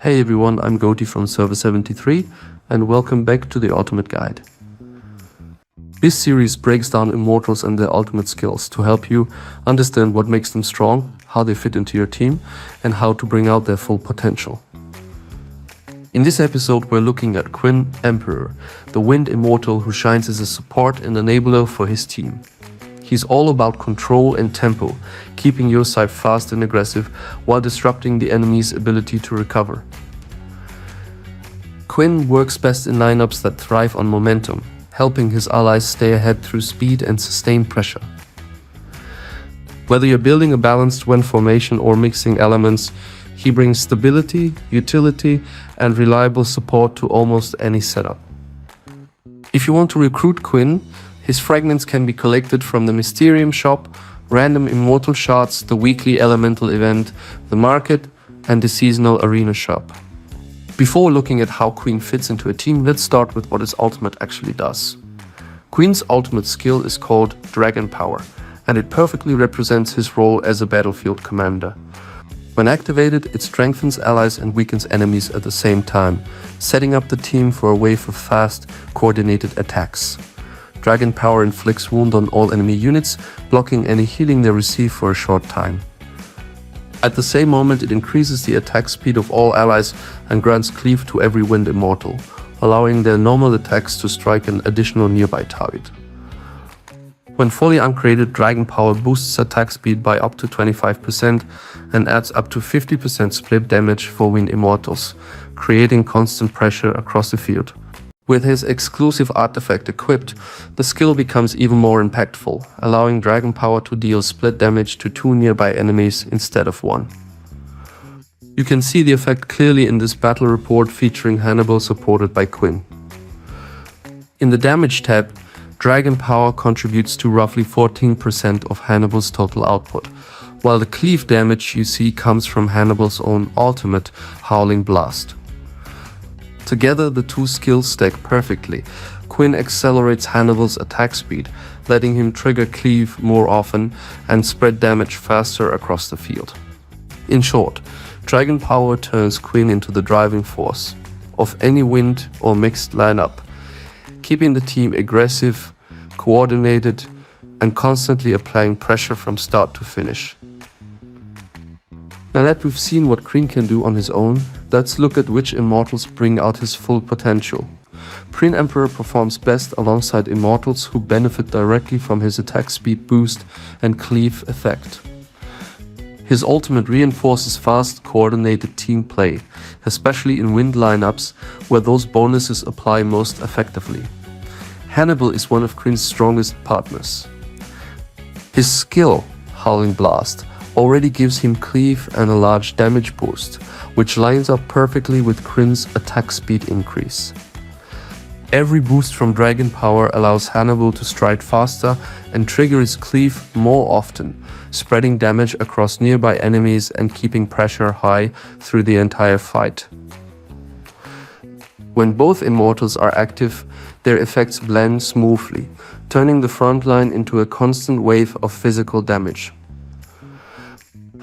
Hey everyone, I'm Goti from Server 73 and welcome back to the Ultimate Guide. This series breaks down Immortals and their ultimate skills to help you understand what makes them strong, how they fit into your team, and how to bring out their full potential. In this episode, we're looking at Qin Emperor, the Wind Immortal who shines as a support and enabler for his team. He's all about control and tempo, keeping your side fast and aggressive while disrupting the enemy's ability to recover. Quinn works best in lineups that thrive on momentum, helping his allies stay ahead through speed and sustained pressure. Whether you're building a balanced Wind formation or mixing elements, he brings stability, utility, and reliable support to almost any setup. If you want to recruit Quinn, his fragments can be collected from the Mysterium shop, random Immortal shards, the weekly elemental event, the market, and the seasonal arena shop. Before looking at how Quinn fits into a team, let's start with what his ultimate actually does. Quinn's ultimate skill is called Dragon Power, and it perfectly represents his role as a battlefield commander. When activated, it strengthens allies and weakens enemies at the same time, setting up the team for a wave of fast, coordinated attacks. Dragon Power inflicts wound on all enemy units, blocking any healing they receive for a short time. At the same moment, it increases the attack speed of all allies and grants cleave to every Wind Immortal, allowing their normal attacks to strike an additional nearby target. When fully upgraded, Dragon Power boosts attack speed by up to 25% and adds up to 50% split damage for Wind Immortals, creating constant pressure across the field. With his exclusive artifact equipped, the skill becomes even more impactful, allowing Dragon Power to deal split damage to 2 nearby enemies instead of 1. You can see the effect clearly in this battle report featuring Hannibal supported by Quinn. In the damage tab, Dragon Power contributes to roughly 14% of Hannibal's total output, while the cleave damage you see comes from Hannibal's own ultimate, Howling Blast. Together, the two skills stack perfectly. Quinn accelerates Hannibal's attack speed, letting him trigger cleave more often and spread damage faster across the field. In short, Dragon Power turns Quinn into the driving force of any wind or mixed lineup, keeping the team aggressive, coordinated, and constantly applying pressure from start to finish. Now that we've seen what Quinn can do on his own, let's look at which Immortals bring out his full potential. Qin Emperor performs best alongside Immortals who benefit directly from his attack speed boost and cleave effect. His ultimate reinforces fast, coordinated team play, especially in wind lineups where those bonuses apply most effectively. Hannibal is one of Quinn's strongest partners. His skill, Howling Blast, already gives him cleave and a large damage boost, which lines up perfectly with Quinn's attack speed increase. Every boost from Dragon Power allows Hannibal to strike faster and trigger his cleave more often, spreading damage across nearby enemies and keeping pressure high through the entire fight. When both Immortals are active, their effects blend smoothly, turning the front line into a constant wave of physical damage.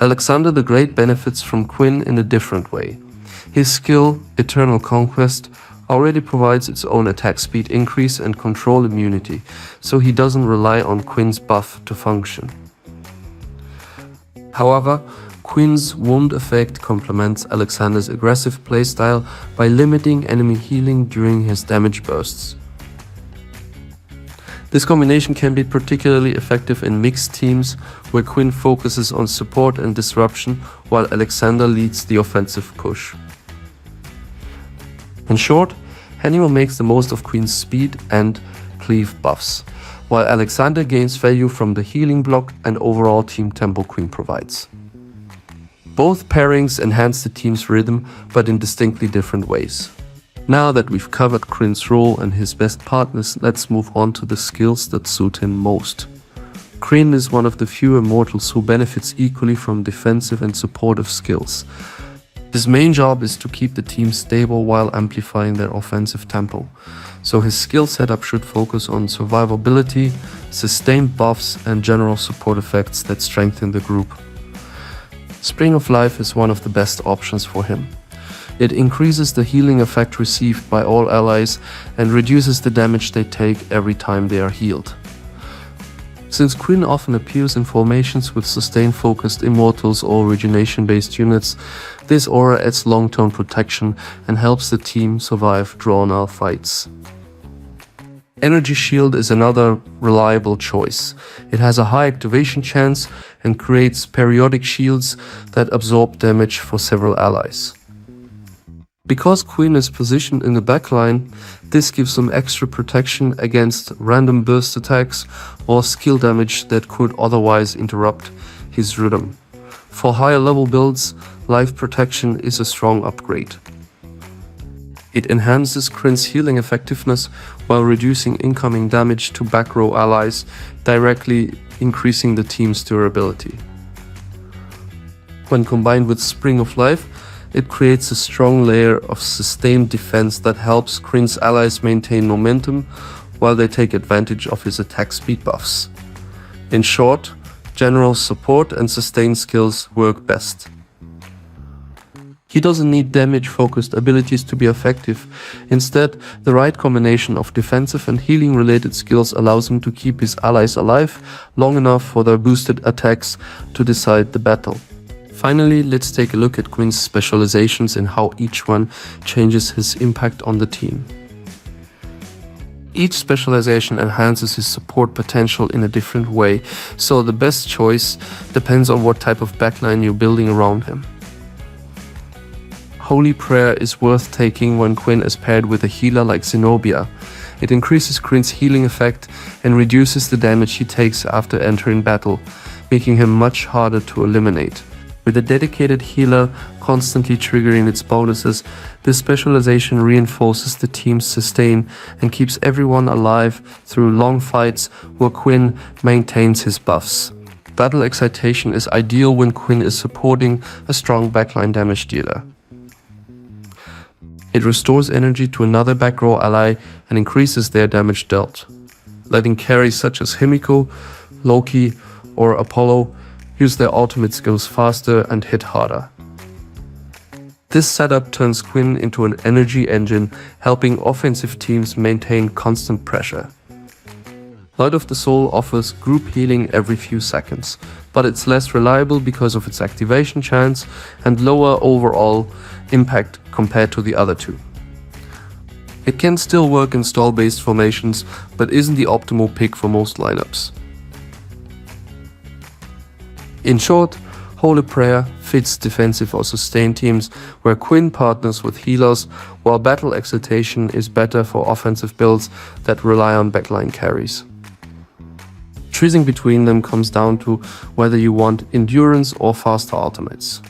Alexander the Great benefits from Quinn in a different way. His skill, Eternal Conquest, already provides its own attack speed increase and control immunity, so he doesn't rely on Quinn's buff to function. However, Quinn's wound effect complements Alexander's aggressive playstyle by limiting enemy healing during his damage bursts. This combination can be particularly effective in mixed teams where Quinn focuses on support and disruption while Alexander leads the offensive push. In short, Hannibal makes the most of Quinn's speed and cleave buffs, while Alexander gains value from the healing block and overall team tempo Quinn provides. Both pairings enhance the team's rhythm, but in distinctly different ways. Now that we've covered Quinn's role and his best partners, let's move on to the skills that suit him most. Quinn is one of the few Immortals who benefits equally from defensive and supportive skills. His main job is to keep the team stable while amplifying their offensive tempo, so his skill setup should focus on survivability, sustained buffs, and general support effects that strengthen the group. Spring of Life is one of the best options for him. It increases the healing effect received by all allies and reduces the damage they take every time they are healed. Since Quinn often appears in formations with sustain-focused immortals or regeneration-based units, this aura adds long-term protection and helps the team survive drawn-out fights. Energy Shield is another reliable choice. It has a high activation chance and creates periodic shields that absorb damage for several allies. Because Quinn is positioned in the backline, this gives him extra protection against random burst attacks or skill damage that could otherwise interrupt his rhythm. For higher level builds, life protection is a strong upgrade. It enhances Quinn's healing effectiveness while reducing incoming damage to back row allies, directly increasing the team's durability. When combined with Spring of Life, it creates a strong layer of sustained defense that helps Quinn's allies maintain momentum while they take advantage of his attack speed buffs. In short, general support and sustain skills work best. He doesn't need damage-focused abilities to be effective. Instead, the right combination of defensive and healing-related skills allows him to keep his allies alive long enough for their boosted attacks to decide the battle. Finally, let's take a look at Quinn's specializations and how each one changes his impact on the team. Each specialization enhances his support potential in a different way, so the best choice depends on what type of backline you're building around him. Holy Prayer is worth taking when Quinn is paired with a healer like Zenobia. It increases Quinn's healing effect and reduces the damage he takes after entering battle, making him much harder to eliminate. With a dedicated healer constantly triggering its bonuses, this specialization reinforces the team's sustain and keeps everyone alive through long fights where Quinn maintains his buffs. Battle Excitation is ideal when Quinn is supporting a strong backline damage dealer. It restores energy to another back row ally and increases their damage dealt, letting carries such as Himiko, Loki, or Apollo use their ultimate skills faster and hit harder. This setup turns Quinn into an energy engine, helping offensive teams maintain constant pressure. Light of the Soul offers group healing every few seconds, but it's less reliable because of its activation chance and lower overall impact compared to the other two. It can still work in stall-based formations, but isn't the optimal pick for most lineups. In short, Holy Prayer fits defensive or sustain teams where Quinn partners with healers, while Battle Excitation is better for offensive builds that rely on backline carries. Choosing between them comes down to whether you want endurance or faster ultimates.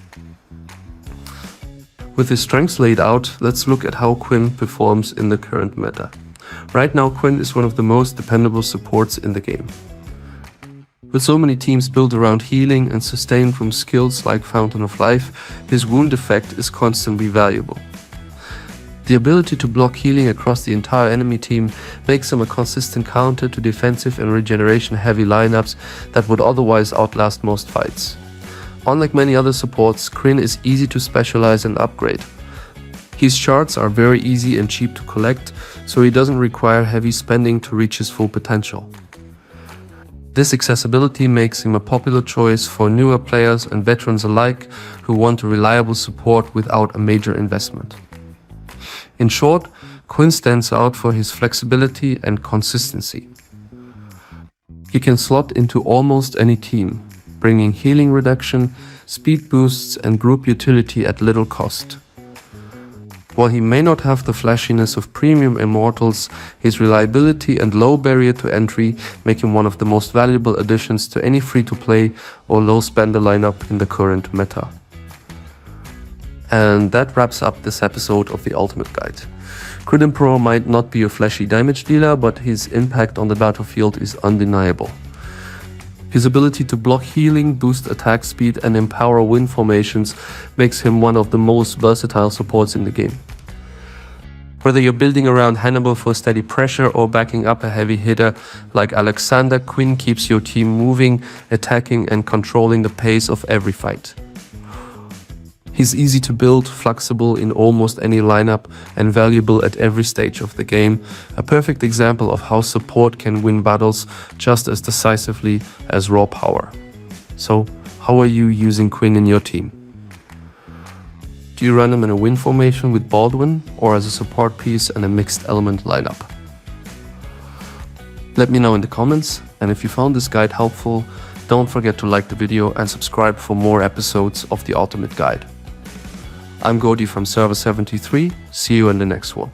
With his strengths laid out, let's look at how Quinn performs in the current meta. Right now, Quinn is one of the most dependable supports in the game. With so many teams built around healing and sustain from skills like Fountain of Life, his wound effect is constantly valuable. The ability to block healing across the entire enemy team makes him a consistent counter to defensive and regeneration-heavy lineups that would otherwise outlast most fights. Unlike many other supports, Quinn is easy to specialize and upgrade. His shards are very easy and cheap to collect, so he doesn't require heavy spending to reach his full potential. This accessibility makes him a popular choice for newer players and veterans alike who want a reliable support without a major investment. In short, Quinn stands out for his flexibility and consistency. He can slot into almost any team, bringing healing reduction, speed boosts and group utility at little cost. While he may not have the flashiness of premium immortals, his reliability and low barrier to entry make him one of the most valuable additions to any free-to-play or low-spender lineup in the current meta. And that wraps up this episode of the Ultimate Guide. Qin Emperor might not be a flashy damage dealer, but his impact on the battlefield is undeniable. His ability to block healing, boost attack speed and empower win formations makes him one of the most versatile supports in the game. Whether you're building around Hannibal for steady pressure or backing up a heavy hitter like Alexander, Quinn keeps your team moving, attacking and controlling the pace of every fight. He's easy to build, flexible in almost any lineup, and valuable at every stage of the game. A perfect example of how support can win battles just as decisively as raw power. So, how are you using Quinn in your team? Do you run him in a win formation with Baldwin, or as a support piece and a mixed element lineup? Let me know in the comments, and if you found this guide helpful, don't forget to like the video and subscribe for more episodes of the Ultimate Guide. I'm Godi from Server 73, see you in the next one.